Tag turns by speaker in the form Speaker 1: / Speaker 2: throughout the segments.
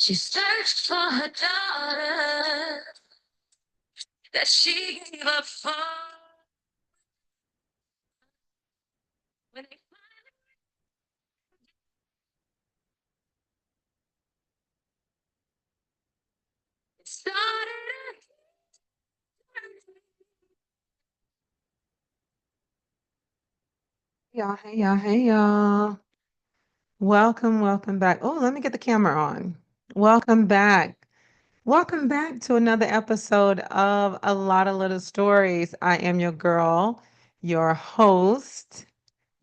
Speaker 1: She searched for her daughter that she gave up for. When they started, y'all, hey y'all, hey y'all. Welcome back. Oh, let me get the camera on. Welcome back. Welcome back to another episode of A Lot of Little Stories. I am your girl, your host,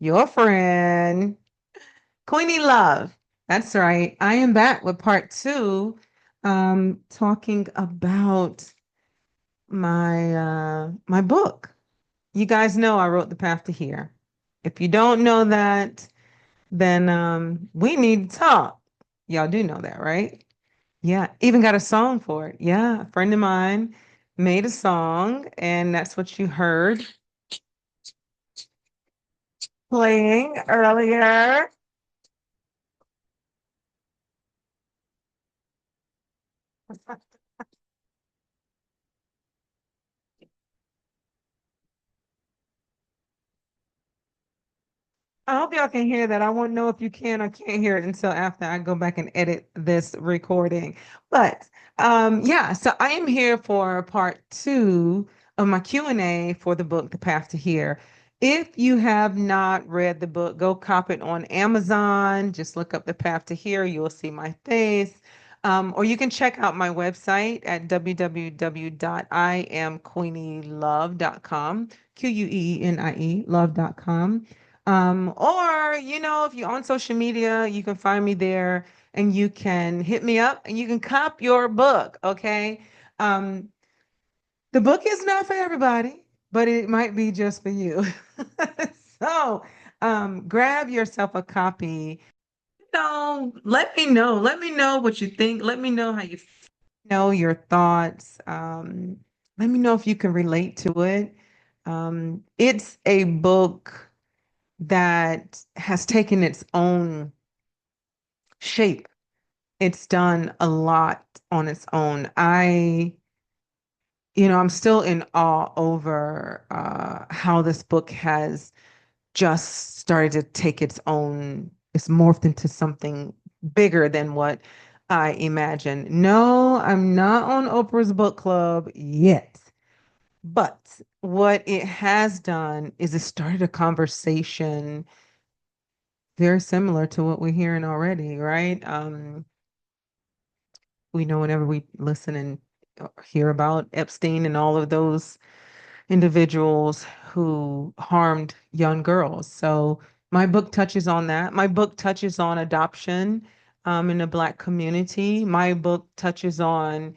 Speaker 1: your friend, Queenie Love. That's right. I am back with part two, talking about my book. You guys know I wrote The Path to Here. If you don't know that, then we need to talk. Y'all do know that, right? Yeah, even got a song for it. Yeah, a friend of mine made a song, and that's what you heard playing earlier. I hope y'all can hear that. I won't know if you can or can't hear it until after I go back and edit this recording. But yeah, so I am here for part two of my Q&A for the book, The Path to Here. If you have not read the book, go cop it on Amazon. Just look up The Path to Here. You'll see my face. Or you can check out my website at www.iamqueenielove.com, Queenie, love.com. Or, if you're on social media, you can find me there and you can hit me up and you can cop your book. Okay. Um, the book is not for everybody, but it might be just for you. So, grab yourself a copy. Let me know. Let me know what you think. Let me know how you know your thoughts. Let me know if you can relate to it. It's a book that has taken its own shape. It's done a lot on its own. I'm still in awe over how this book has just started to take it's morphed into something bigger than what I imagined. No, I'm not on Oprah's book club yet. But what it has done is it started a conversation very similar to what we're hearing already, right? We know whenever we listen and hear about Epstein and all of those individuals who harmed young girls. So my book touches on that. My book touches on adoption in the Black community. My book touches on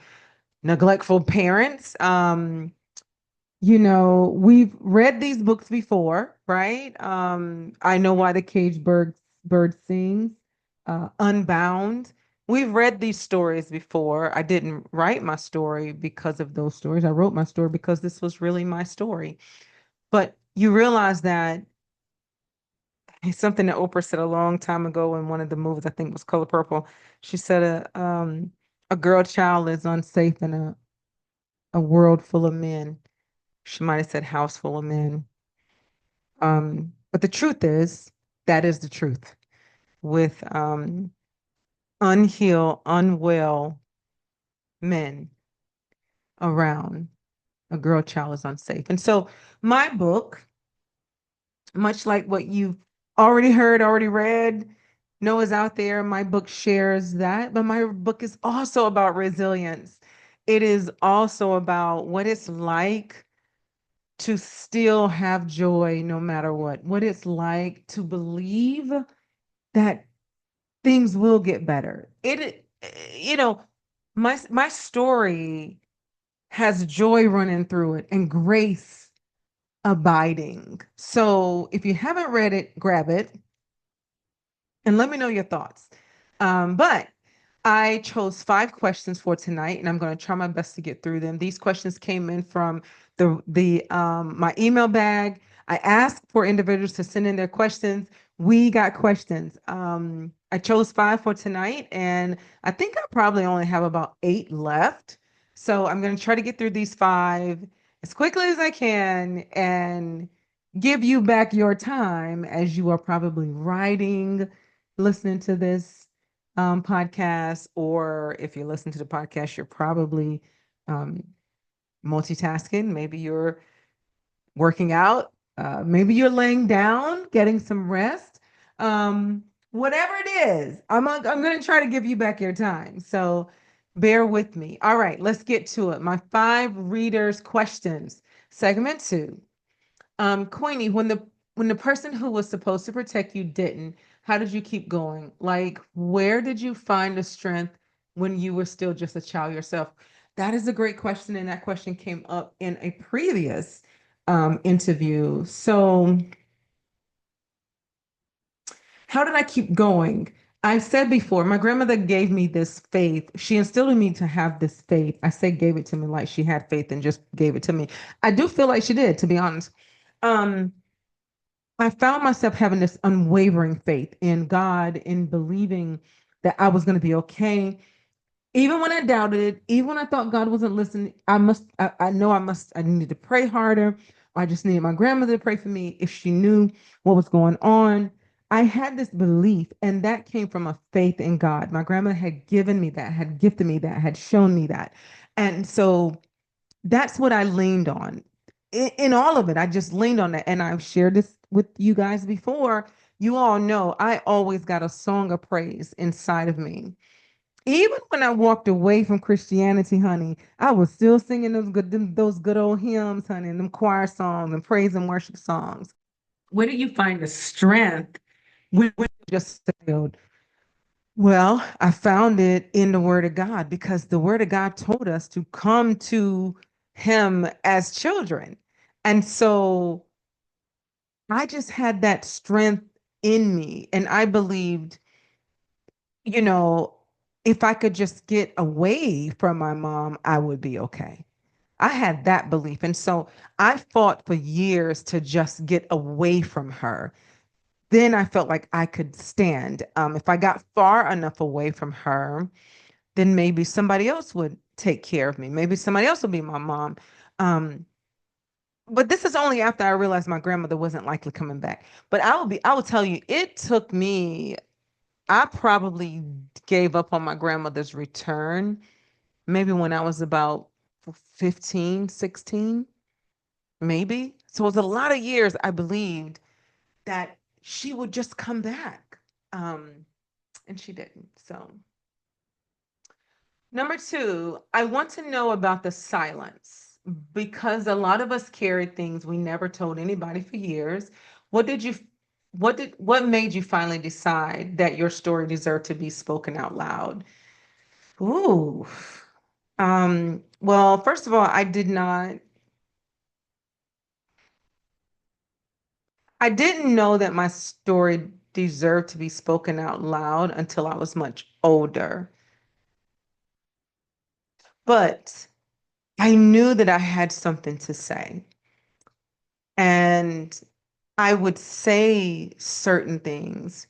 Speaker 1: neglectful parents. We've read these books before, right? I Know Why the Bird Sings, Unbound. We've read these stories before. I didn't write my story because of those stories. I wrote my story because this was really my story. But you realize that it's something that Oprah said a long time ago in one of the movies, I think it was Color Purple. She said a girl child is unsafe in a world full of men. She might have said house full of men. But the truth is, that is the truth. With unhealed, unwell men around, a girl child is unsafe. And so my book, much like what you've already heard, already read, know is out there, my book shares that. But my book is also about resilience. It is also about what it's like to still have joy no matter what it's like to believe that things will get better. My story has joy running through it and grace abiding. So if you haven't read it, grab it and let me know your thoughts. But I chose 5 questions for tonight, and I'm going to try my best to get through them. These questions came in from the my email bag. I asked for individuals to send in their questions. We got questions. I chose five for tonight, and I think I probably only have about eight left. So I'm going to try to get through these five as quickly as I can and give you back your time as you are probably writing, listening to this podcast, or if you listen to the podcast, you're probably um, multitasking. Maybe you're working out. Maybe you're laying down, getting some rest. Whatever it is, I'm going to try to give you back your time. So bear with me. All right, let's get to it. My five readers' questions. Segment two. Queenie, when the person who was supposed to protect you didn't, how did you keep going? Like, where did you find the strength when you were still just a child yourself? That is a great question, and that question came up in a previous interview. So, how did I keep going? I said before, my grandmother gave me this faith. She instilled in me to have this faith. I say gave it to me like she had faith and just gave it to me. I do feel like she did, to be honest. Um, I found myself having this unwavering faith in God, in believing that I was going to be okay. Even when I doubted it, even when I thought God wasn't listening, I know I needed to pray harder. I just needed my grandmother to pray for me if she knew what was going on. I had this belief, and that came from a faith in God. My grandmother had given me that, had gifted me that, had shown me that. And so that's what I leaned on. In all of it, I just leaned on that. And I've shared this with you guys before. You all know I always got a song of praise inside of me. Even when I walked away from Christianity, honey, I was still singing those good old hymns, honey, and them choir songs and praise and worship songs. Where do you find the strength when you just failed? Well, I found it in the Word of God because the Word of God told us to come to Him as children. And so I just had that strength in me. And I believed, you know, if I could just get away from my mom, I would be okay. I had that belief. And so I fought for years to just get away from her. Then I felt like I could stand. If I got far enough away from her, then maybe somebody else would take care of me. Maybe somebody else would be my mom. Um, but this is only after I realized my grandmother wasn't likely coming back. But I will tell you, it took me, I probably gave up on my grandmother's return maybe when I was about 15, 16, maybe. So it was a lot of years I believed that she would just come back. Um, and she didn't. So number two, I want to know about the silence because a lot of us carried things we never told anybody for years. What did you, what made you finally decide that your story deserved to be spoken out loud? Ooh. Well, first of all, I didn't know that my story deserved to be spoken out loud until I was much older. But I knew that I had something to say. And I would say certain things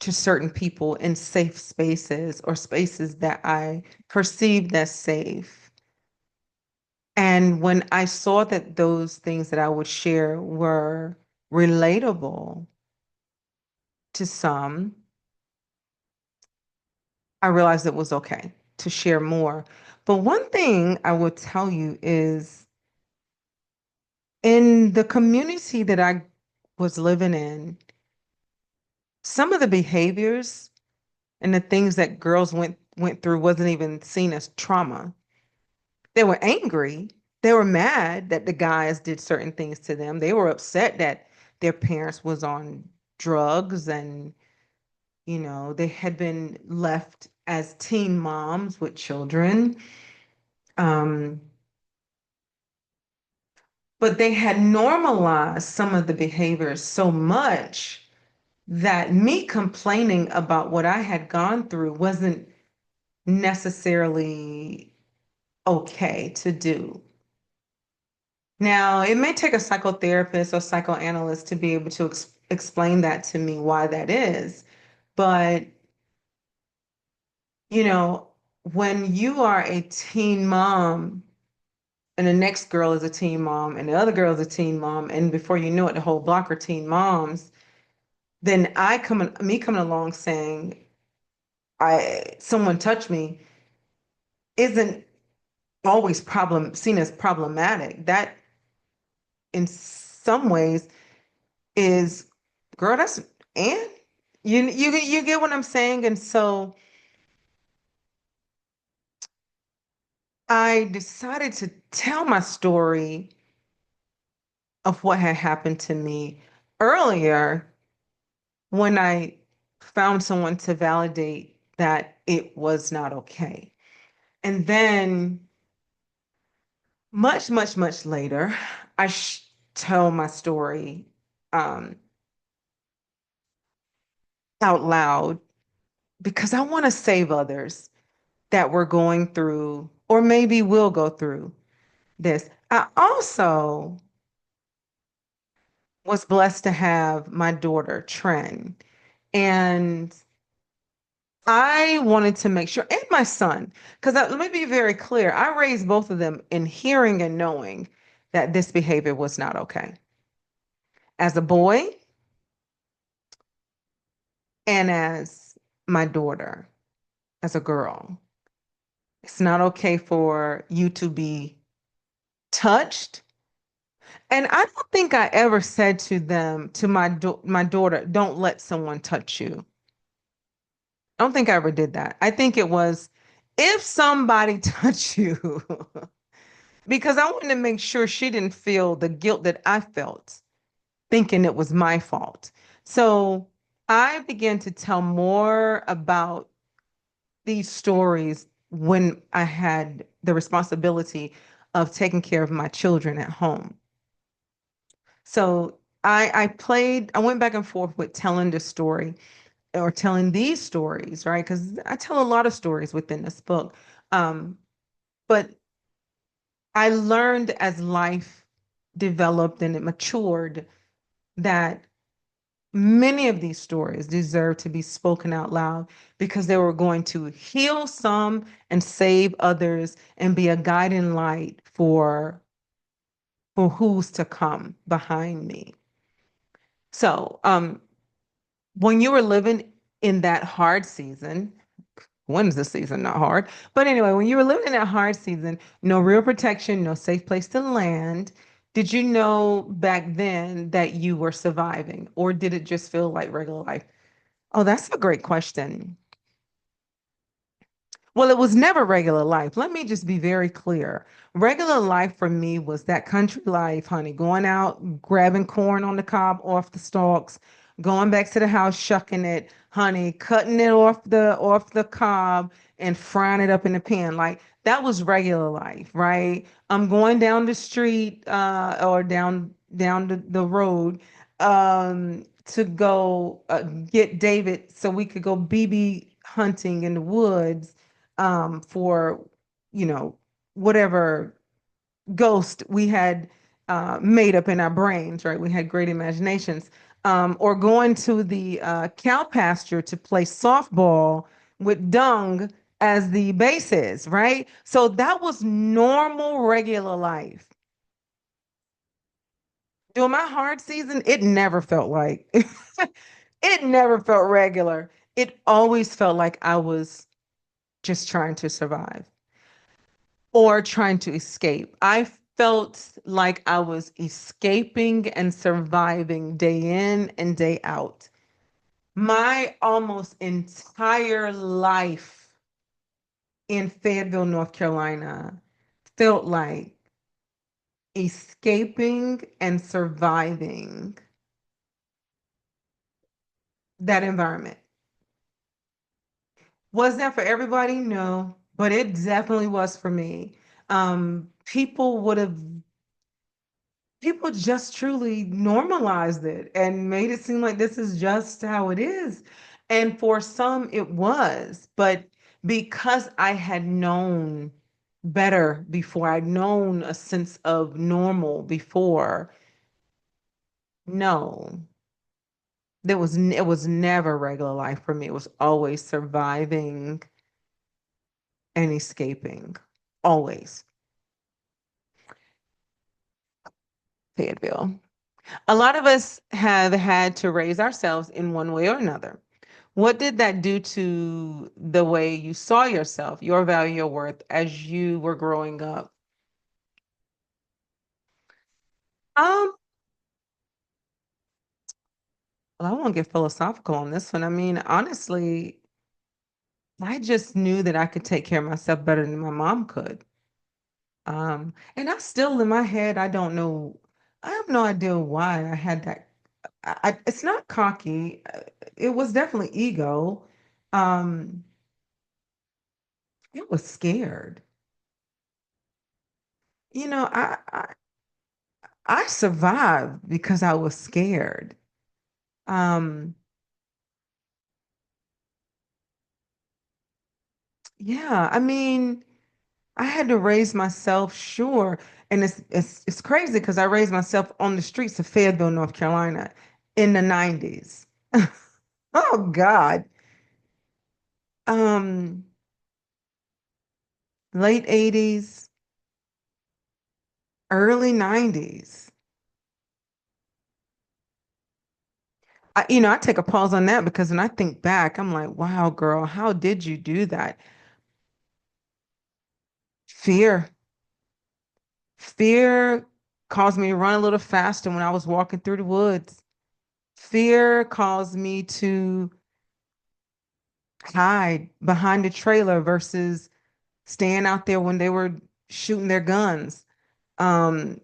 Speaker 1: to certain people in safe spaces or spaces that I perceived as safe. And when I saw that those things that I would share were relatable to some, I realized it was okay to share more. But one thing I will tell you is in the community that I was living in, some of the behaviors and the things that girls went through wasn't even seen as trauma. They were angry. They were mad that the guys did certain things to them. They were upset that their parents was on drugs and they had been left as teen moms with children. Um, but they had normalized some of the behaviors so much that me complaining about what I had gone through wasn't necessarily okay to do. Now, it may take a psychotherapist or psychoanalyst to be able to explain that to me why that is. But, you know, when you are a teen mom and the next girl is a teen mom and the other girl is a teen mom, and before you know it, the whole block are teen moms, then me coming along saying, someone touched me isn't always seen as problematic. That in some ways is, girl, that's, and you get what I'm saying? And so I decided to tell my story of what had happened to me earlier when I found someone to validate that it was not okay. And then much, much, much later, tell my story um, out loud because I want to save others that were going through or maybe will go through this. I also was blessed to have my daughter, Tren, and I wanted to make sure, and my son, because let me be very clear, I raised both of them in hearing and knowing that this behavior was not okay. As a boy and as my daughter, as a girl, it's not okay for you to be touched. And I don't think I ever said to them, to my daughter, don't let someone touch you. I don't think I ever did that. I think it was if somebody touched you, because I wanted to make sure she didn't feel the guilt that I felt, thinking it was my fault. So I began to tell more about these stories when I had the responsibility of taking care of my children at home. So I went back and forth with telling the story or telling these stories, right? Because I tell a lot of stories within this book. Um, but I learned as life developed and it matured that many of these stories deserve to be spoken out loud because they were going to heal some and save others and be a guiding light for who's to come behind me. So, when you were living in that hard season, when is the season not hard? But anyway, when you were living in that hard season, no real protection, no safe place to land, did you know back then that you were surviving, or did it just feel like regular life? Oh, that's a great question. Well, it was never regular life. Let me just be very clear. Regular life for me was that country life, honey, going out, grabbing corn on the cob off the stalks, going back to the house, shucking it, honey, cutting it off the cob and frying it up in the pan. Like that was regular life, right? I'm going down the street or down the road to go get David so we could go BB hunting in the woods for, you know, whatever ghost we had made up in our brains, right? We had great imaginations. Or going to the cow pasture to play softball with dung as the bases, right? So that was normal, regular life. During my hard season, it never felt like it never felt regular. It always felt like I was just trying to survive or trying to escape. I felt like I was escaping and surviving day in and day out. My almost entire life in Fayetteville, North Carolina, felt like escaping and surviving that environment. Was that for everybody? No, but it definitely was for me. People just truly normalized it and made it seem like this is just how it is. And for some, it was. But because I had known better before, I'd known a sense of normal before, no. It was never regular life for me. It was always surviving and escaping. Always. Fayetteville. A lot of us have had to raise ourselves in one way or another. What did that do to the way you saw yourself, your value, your worth as you were growing up? Um, well, I won't get philosophical on this one. I mean, honestly, I just knew that I could take care of myself better than my mom could. And I still in my head, I don't know, I have no idea why I had that. It's not cocky. It was definitely ego. Um, it was scared. You know, I survived because I was scared. Um, yeah, I mean, I had to raise myself, sure. And it's crazy because I raised myself on the streets of Fayetteville, North Carolina in the 90s. Oh God. Um, late 80s, early 90s. I take a pause on that because when I think back, I'm like, wow, girl, how did you do that? Fear. Fear caused me to run a little faster when I was walking through the woods. Fear caused me to hide behind the trailer versus staying out there when they were shooting their guns. Um,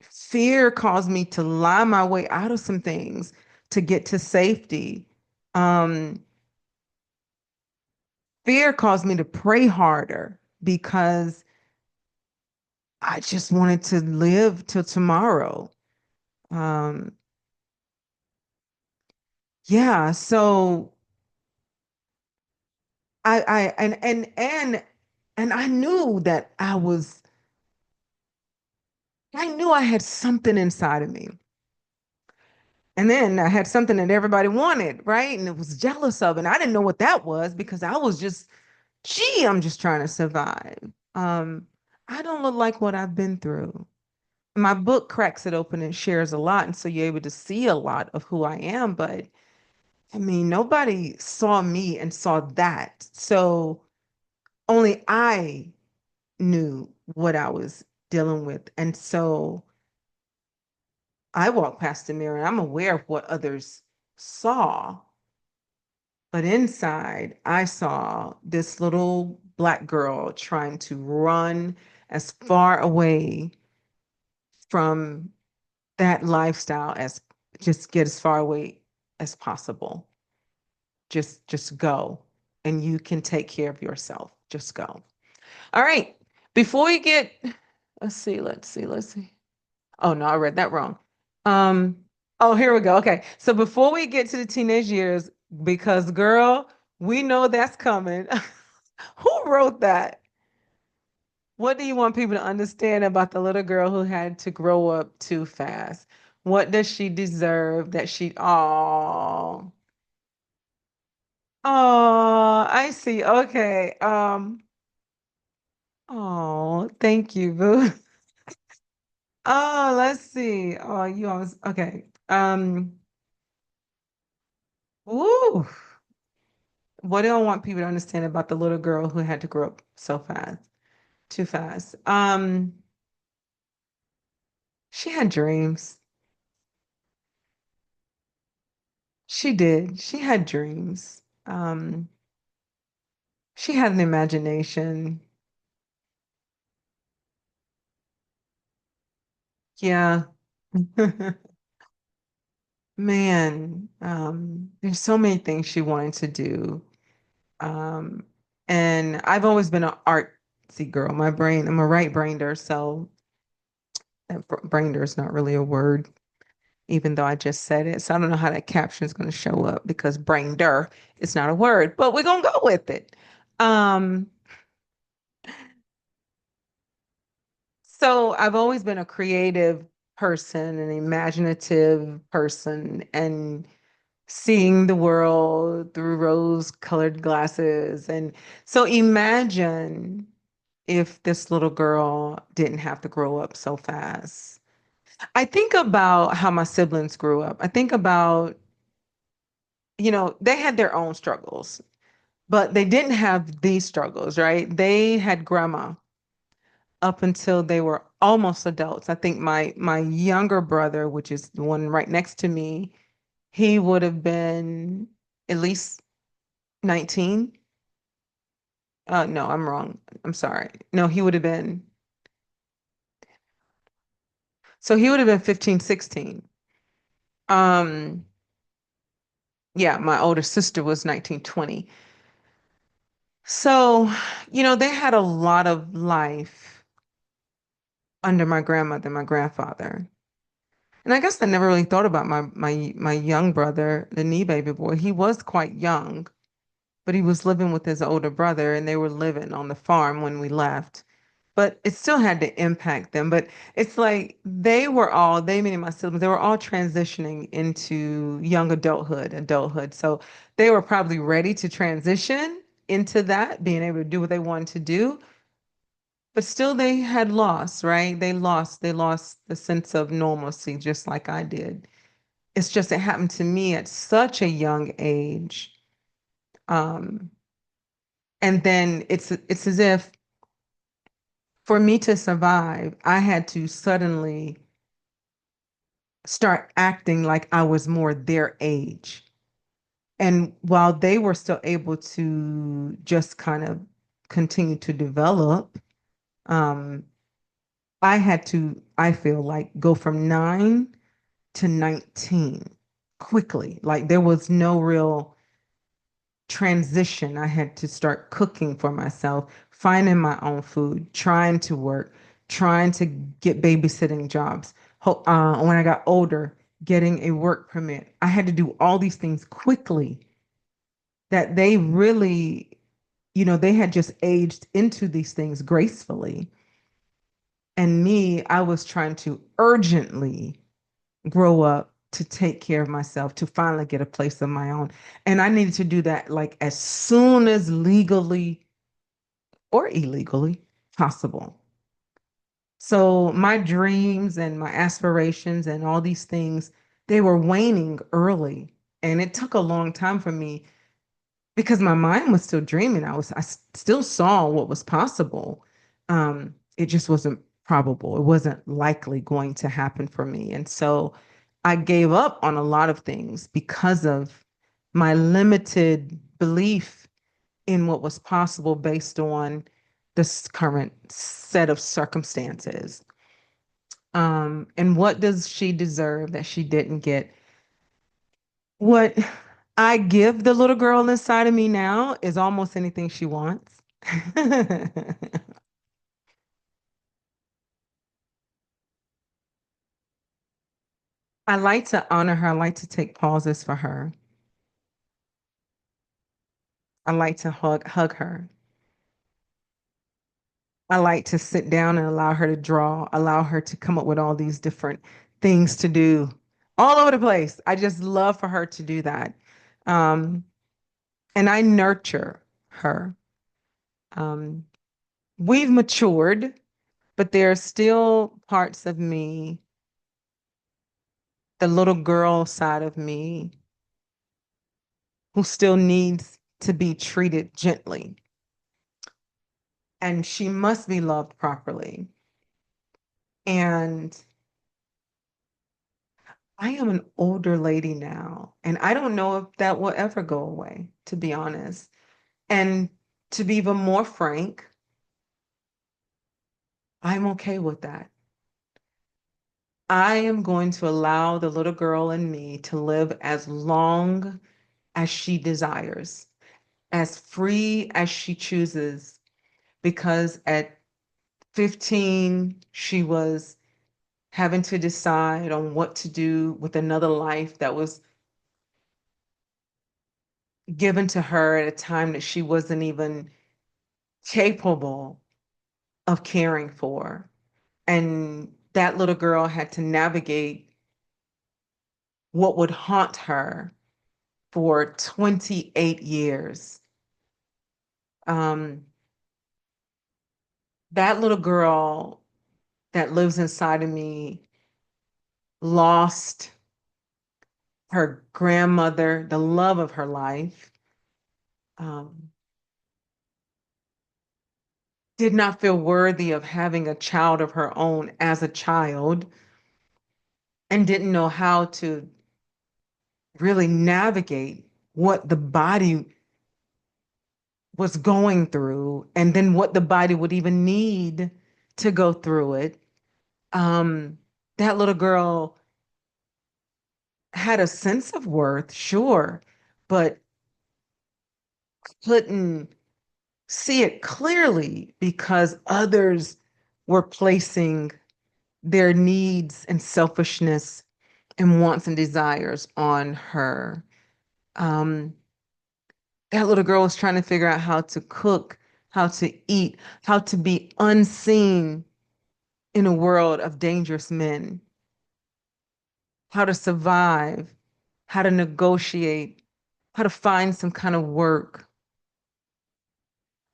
Speaker 1: Fear caused me to lie my way out of some things to get to safety. Um, Fear caused me to pray harder because I just wanted to live till tomorrow. Um, yeah, so I and I knew that I knew I had something inside of me. And then I had something that everybody wanted, right? And it was jealous of. And I didn't know what that was because I was just, gee, I'm just trying to survive. Um, I don't look like what I've been through. My book cracks it open and shares a lot. And so you're able to see a lot of who I am. But I mean, nobody saw me and saw that. So only I knew what I was dealing with. And so I walk past the mirror and I'm aware of what others saw. But inside, I saw this little black girl trying to run as far away from that lifestyle as just get as far away as possible. Just go and you can take care of yourself. Just go. All right. Before we get, let's see. Oh no, I read that wrong. Um, oh, here we go. Okay. So before we get to the teenage years, because girl, we know that's coming. Who wrote that? What do you want people to understand about the little girl who had to grow up too fast? What does she deserve that oh, oh, I see. Okay. Oh, thank you, Boo. Oh, let's see. Oh, you always okay. Ooh. What do I want people to understand about the little girl who had to grow up so fast, too fast? She had dreams. She did. She had dreams. She had an imagination. Yeah. Man, there's so many things she wanted to do. Um, and I've always been an artsy girl. I'm a right-brainer, so brainer is not really a word, even though I just said it. So I don't know how that caption is going to show up because brainer is not a word, but we're going to go with it. Um, so I've always been a creative person, an imaginative person, and seeing the world through rose-colored glasses. And so imagine if this little girl didn't have to grow up so fast. I think about how my siblings grew up. I think about, they had their own struggles, but they didn't have these struggles, right? They had grandma up until they were almost adults. I think my younger brother, which is the one right next to me, he would have been at least 19. No, I'm wrong. I'm sorry. No, he would have been, so he would have been 15, 16. Um, yeah, my older sister was 19, 20. So, they had a lot of life under my grandmother and my grandfather. And I guess I never really thought about my young brother, the knee baby boy. He was quite young, but he was living with his older brother and they were living on the farm when we left. But it still had to impact them. But it's like they, meaning my siblings, they were all transitioning into young adulthood. So they were probably ready to transition into that, being able to do what they wanted to do. But still they had lost, right? They lost the sense of normalcy, just like I did. It's just it happened to me at such a young age. Um, and then it's as if for me to survive, I had to suddenly start acting like I was more their age. And while they were still able to just kind of continue to develop, um, I had to, I feel like, go from 9 to 19 quickly. Like there was no real transition. I had to start cooking for myself, finding my own food, trying to work, trying to get babysitting jobs. When I got older, getting a work permit. I had to do all these things quickly that they really, they had just aged into these things gracefully. And me, I was trying to urgently grow up to take care of myself, to finally get a place of my own. And I needed to do that like as soon as legally or illegally possible. So my dreams and my aspirations and all these things, they were waning early. And it took a long time for me because my mind was still dreaming. Still saw what was possible. It just wasn't probable. It wasn't likely going to happen for me. And so I gave up on a lot of things because of my limited belief in what was possible based on this current set of circumstances. And what does she deserve that she didn't get? What I give the little girl inside of me now is almost anything she wants. I like to honor her. I like to take pauses for her. I like to hug her. I like to sit down and allow her to draw, allow her to come up with all these different things to do all over the place. I just love for her to do that. Um, and I nurture her. Um, we've matured, but there are still parts of me, the little girl side of me, who still needs to be treated gently. And she must be loved properly. And I am an older lady now, and I don't know if that will ever go away, to be honest. And to be even more frank, I'm okay with that. I am going to allow the little girl in me to live as long as she desires, as free as she chooses, because at 15, she was having to decide on what to do with another life that was given to her at a time that she wasn't even capable of caring for. And that little girl had to navigate what would haunt her for 28 years. Um, that little girl that lives inside of me lost her grandmother, the love of her life, um, did not feel worthy of having a child of her own as a child, and didn't know how to really navigate what the body was going through, and then what the body would even need to go through it. Um, that little girl had a sense of worth, sure, but couldn't see it clearly because others were placing their needs and selfishness and wants and desires on her. Um, that little girl was trying to figure out how to cook, how to eat, how to be unseen in a world of dangerous men, how to survive, how to negotiate, how to find some kind of work,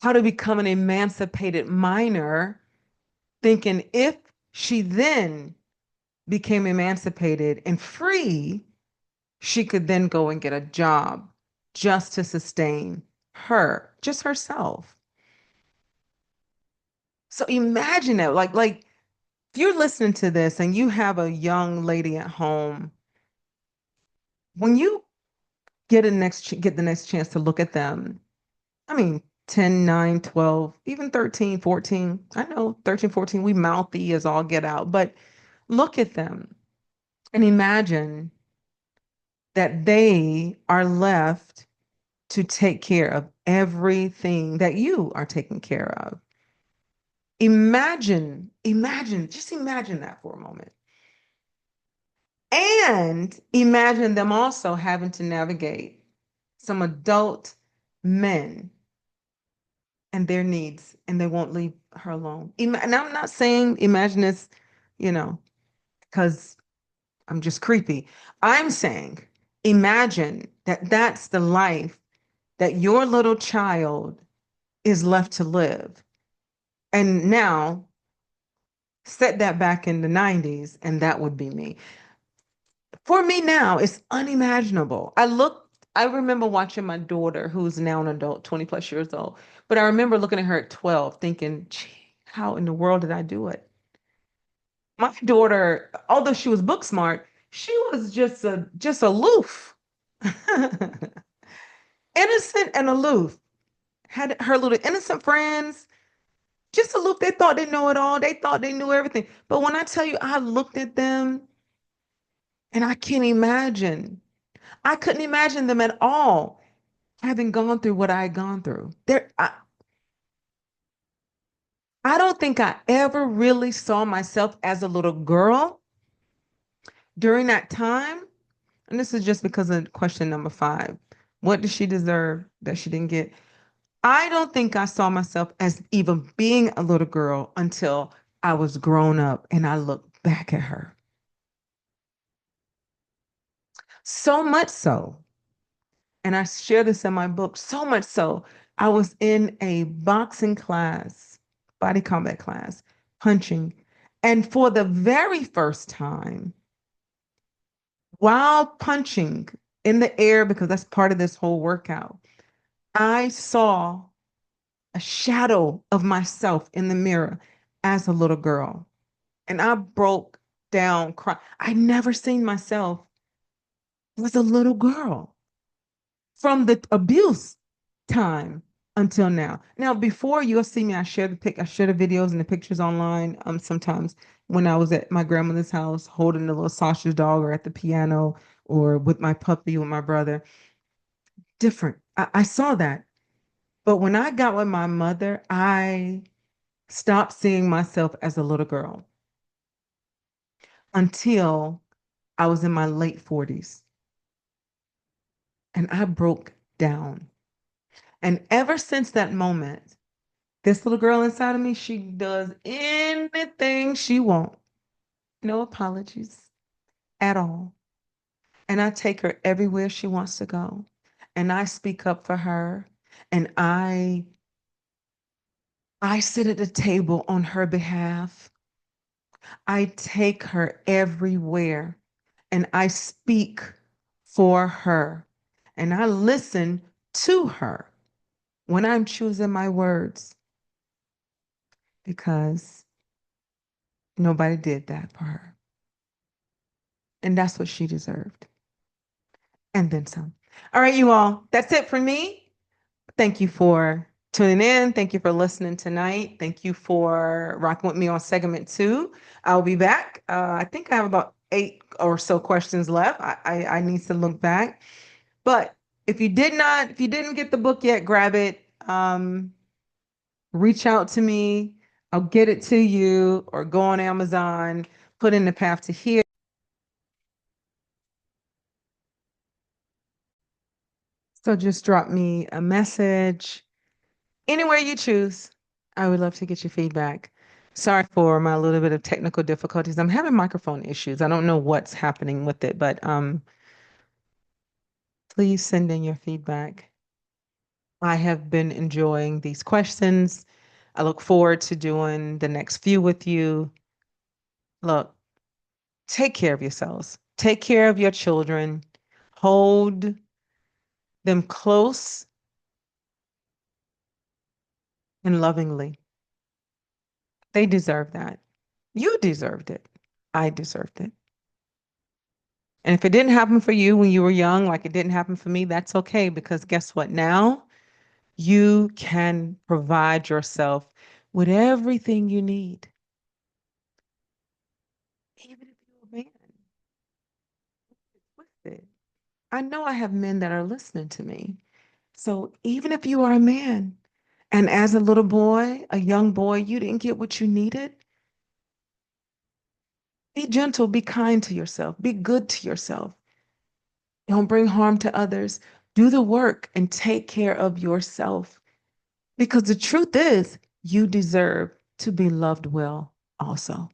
Speaker 1: how to become an emancipated minor, thinking if she then became emancipated and free, she could then go and get a job just to sustain her, just herself. So imagine that, if you're listening to this and you have a young lady at home, when you get the next chance to look at them, I mean, 10, 9, 12, even 13, 14. I know 13, 14, we mouthy as all get out, but look at them and imagine that they are left to take care of everything that you are taking care of. Just imagine that for a moment. And imagine them also having to navigate some adult men and their needs, and they won't leave her alone. And I'm not saying imagine this, you know, because I'm just creepy. I'm saying imagine that that's the life that your little child is left to live. And now set that back in the 90s, and that would be me. For me now, it's unimaginable. I remember watching my daughter, who's now an adult, 20 plus years old, but I remember looking at her at 12 thinking, gee, how in the world did I do it? My daughter, although she was book smart, she was just aloof. Innocent and aloof. Had her little innocent friends, just aloof. They thought they know it all. They thought they knew everything. But when I tell you, I looked at them and I can't imagine. I couldn't imagine them at all having gone through what I had gone through. I don't think I ever really saw myself as a little girl during that time. And this is just because of question number 5. What did she deserve that she didn't get? I don't think I saw myself as even being a little girl until I was grown up and I looked back at her. So much so, and I share this in my book, so much so, I was in a boxing class, body combat class, punching. And for the very first time, while punching in the air, because that's part of this whole workout, I saw a shadow of myself in the mirror as a little girl. And I broke down crying. I never seen myself as a little girl from the abuse time until now. Now, before you'll see me, I share the videos and the pictures online. Sometimes when I was at my grandmother's house holding the little sausage dog, or at the piano, or with my puppy with my brother. Different. I saw that. But when I got with my mother, I stopped seeing myself as a little girl until I was in my late 40s. And I broke down. And ever since that moment, this little girl inside of me, she does anything she wants. No apologies at all. and I take her everywhere she wants to go. And I speak up for her. And I sit at the table on her behalf. I take her everywhere and I speak for her. And I listen to her when I'm choosing my words because nobody did that for her. And that's what she deserved. And then some. All right, you all, that's it for me. Thank you for tuning in. Thank you for listening tonight. Thank you for rocking with me on segment 2. I'll be back. I think I have about 8 or so questions left. I need to look back. But if you didn't get the book yet, grab it. Reach out to me. I'll get it to you or go on Amazon, put in the path to here. So just drop me a message anywhere you choose. I would love to get your feedback. Sorry for my little bit of technical difficulties. I'm having microphone issues. I don't know what's happening with it, but please send in your feedback. I have been enjoying these questions. I look forward to doing the next few with you. Look, take care of yourselves. Take care of your children. Hold them close and lovingly. They deserve that. You deserved it. I deserved it. And if it didn't happen for you when you were young, like it didn't happen for me, that's okay because guess what? Now you can provide yourself with everything you need, even if you're a man. With it. I know I have men that are listening to me. So even if you are a man and as a little boy, a young boy, you didn't get what you needed, be gentle, be kind to yourself, be good to yourself. Don't bring harm to others. Do the work and take care of yourself. Because the truth is, you deserve to be loved well also.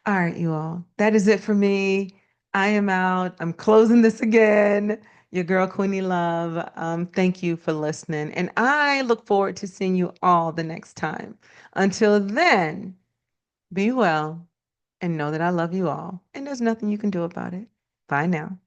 Speaker 1: All right, you all. That is it for me. I am out. I'm closing this again. Your girl, Queenie Love. Thank you for listening. And I look forward to seeing you all the next time. Until then, be well and know that I love you all. And there's nothing you can do about it. Bye now.